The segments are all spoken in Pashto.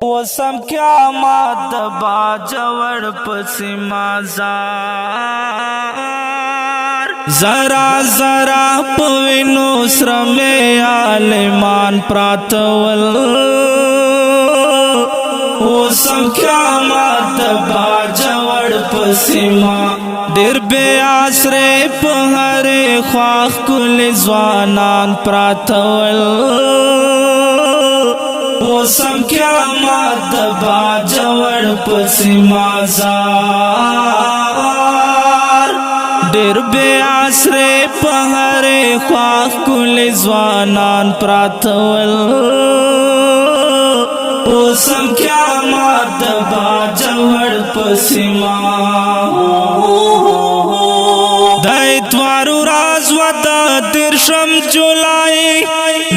وسم قیامت د باجوړ پسې مازار زرا زرا پوینو سره مې عالمان پراتول وسم قیامت د باجوړ پسې ما ډېر بې آسرې په هرې خوا ښکلي ځوانان پراتول وسم قیامت د باجوړ پسې مازار ډېر بې آسرې په هرې خوا ښکلي ځوانان پراتول وسم قیامت د باجوړ پسې ما د اتوار ورځ وه د 13 جولای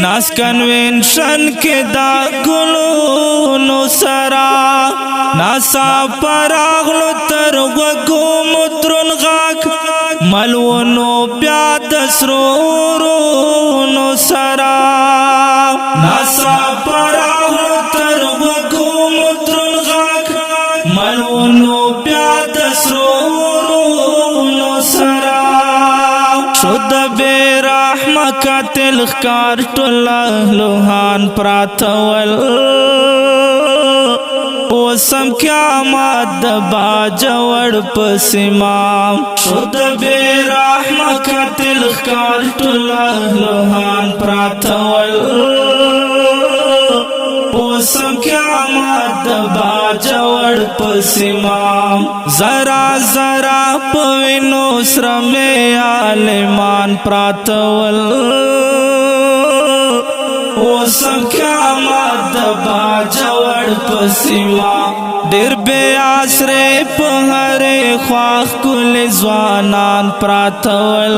ناس کنوینشن کې دا ګلونو سره ناڅاپه راغلو تر غوږو مو دروند غږ ملونو بیا د سرو ورونو سره ناڅاپه راغلو تر غوږو مو دروند غږ ملونو بیا د سرو ورونو سره شو د بې رحمه قاتل ښکار ټول لوهان پراتول وسم قیامت د باجوړ پسې ما شو د بې رحمه قاتل ښکار ټول لوهان پراتول وسم قیامت د باجوړ پسې ما زرا زرا پوینو سره مې عالمان پراتول وسم قیامت د باجوړ پسې ما ډېر بې آسرې په هرې خوا ښکلي ځوانان پراتول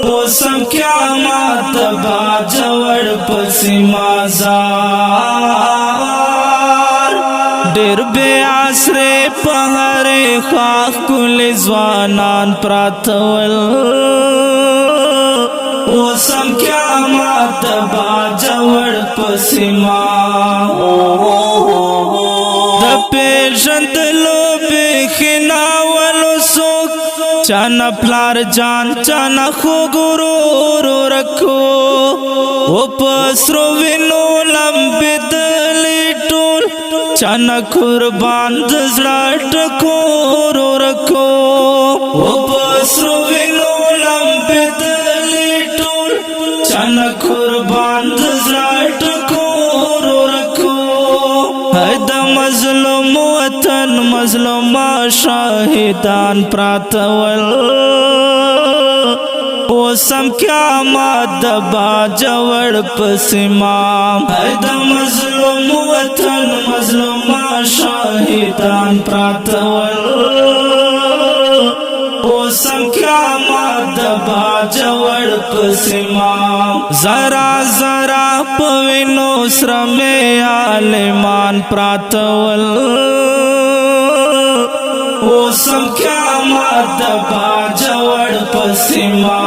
وسم قیامت د باجوړ پسې مازار ډېر بې آسرې په هرې خوا ښکلي ځوانان پراتول وسم قیامت د باجوړ پسې ما د پېژندلو بیخي ناولو څوک چانا پلار جان چانا خوږ ورور ورکو و په سرو وینو لمبېدلې ټول چانا قربان د زړه ټکور ورکو و په سرو وینو لمبېدلې ټول چانا قربان د زړه ټکور ورکو د مظلوم وطن مظلومه شاهدان پراتول وسم قیامت د باجوړ پسې ما د مظلوم وطن مظلومه شاهدان پراتول وسم قیامت د باجوړ پسې ما زرا زرا پوینو سره مې عالمان پراتول وسم قیامت د باجوړ پسې ما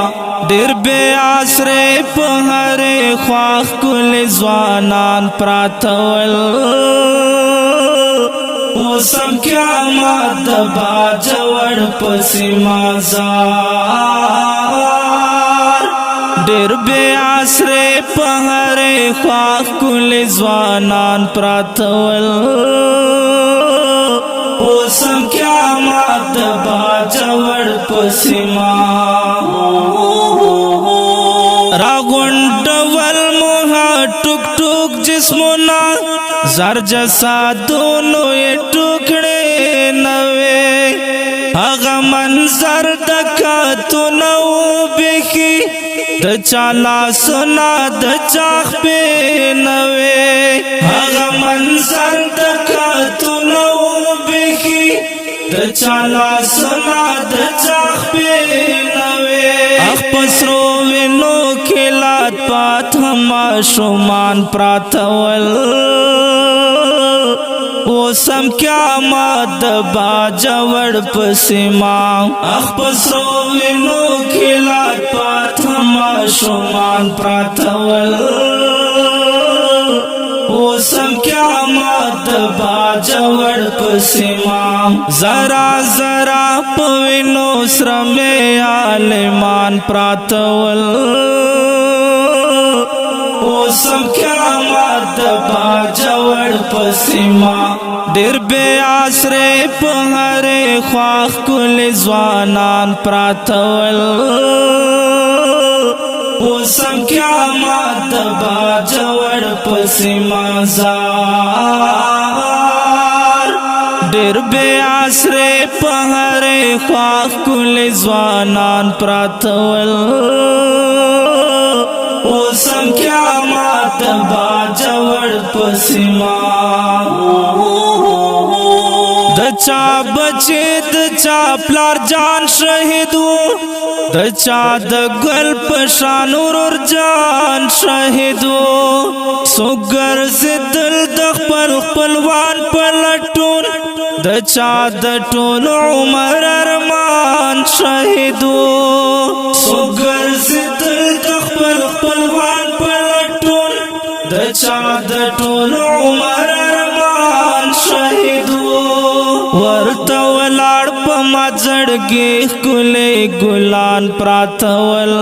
ډېر بې آسرې په هرې خوا ښکلي ځوانان پراتول وسم قیامت د باجوړ پسې مازار ډېر بې آسرې په هرې خوا ښکلي ځوانان پراتول وسم قیامت د باجوړ پسې ما راغونډول مو ټوک ټوک جسمونه زر جسادونو یې ټوکړې نه وې هغه منظر د کتونو بیخي د چا لاسونه د چا خپې نه وې هغه منظر د کتونو بیخي د چا لاسونه د چا خپې نه وې اخ په سرو وینو کې لات پات ماشومان پراتول وسم قیامت د باجوړ پسې ما اخ په سرو وینو کې لات پات ماشومان پراتول جوړ پسما زرا زرا پوینو سرمه عالمان پراتول اوسم قیامت با جوړ پسما ډېر بے آسره په هره خواخ کل ځوانان پراتول اوسم قیامت با جوړ پسما زار ډېر بے آسره په هره خواخ کل ځوانان پراتول اوسم قیامت با جوړ پسما د چا بچی د چا پلار جان شهیدو د چا د ګل پشان ورور جان شهیدو سوګر زدل د خپل خپلوان پلټون د چا د ټول عمر ارمان شهیدو سوګر زدل د خپل خپلوان پلټون د چا د ټول عمر ارمان شهیدو ورته ولاړ په مځړګي ښکلې ګلان پراتول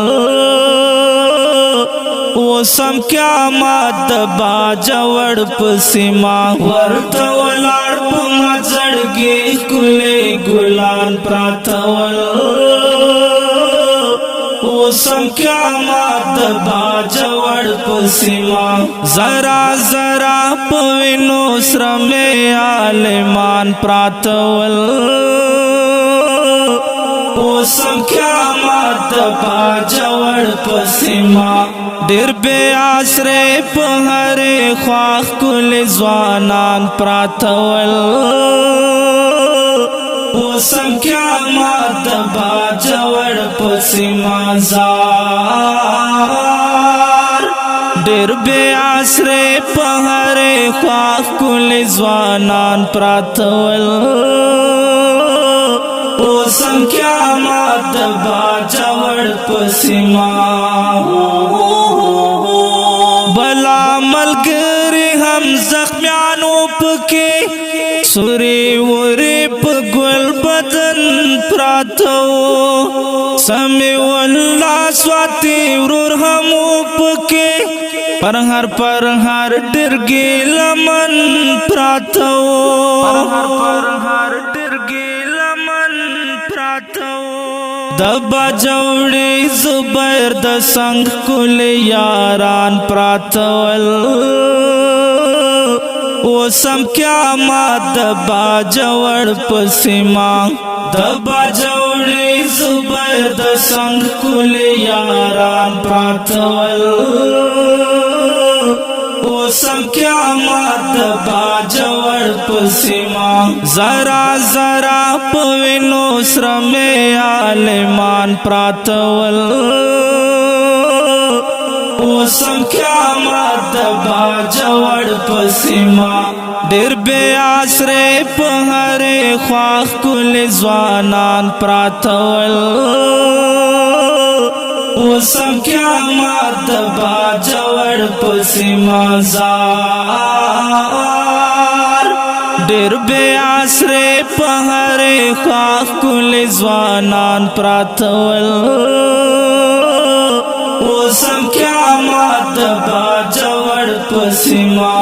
اوسم قیامت با جوړ پسما ورته ولاړ په مځړګي ښکلې ګلان پراتول اوسم قیامت با جوړ پسما زرا زرا پوینو سرمه عالمان پراتول اوسم قیامت با جوړ پسما ډېر بے آسره په هره خواخ کل ځوانان پراتول اوسم قیامت با جوړ پسما زار ډېر بے آسره په هره خواخ کل ځوانان پراتول اوسم قیامت با جوړ پسما بلا ملګری هم زخمیانو پکې سوري وری په ګل بدن پراتو سمي والله سواتي ورور هم پکې پر هر ډرګي لمن پراتو پر هر ډرګي لمن پراتو د بجوړې زبیر د څنګ کول یاران پراتول اوسم قیامت با جوړ پسما د بجوړې زبیر د څنګ کول یاران پراتول اوسم قیامت با جوړ پسما زرا زرا پوینو سرمه عالمان پراتول اوسم قیامت با جوړ پسما ډېر بے آسره په هره خواخ کل ځوانان پراتول اوسم قیامت با جوړ پسما زار ډېر بے آسره په هره خواخ کل ځوانان پراتول اوسم قیامت با جوړ پسما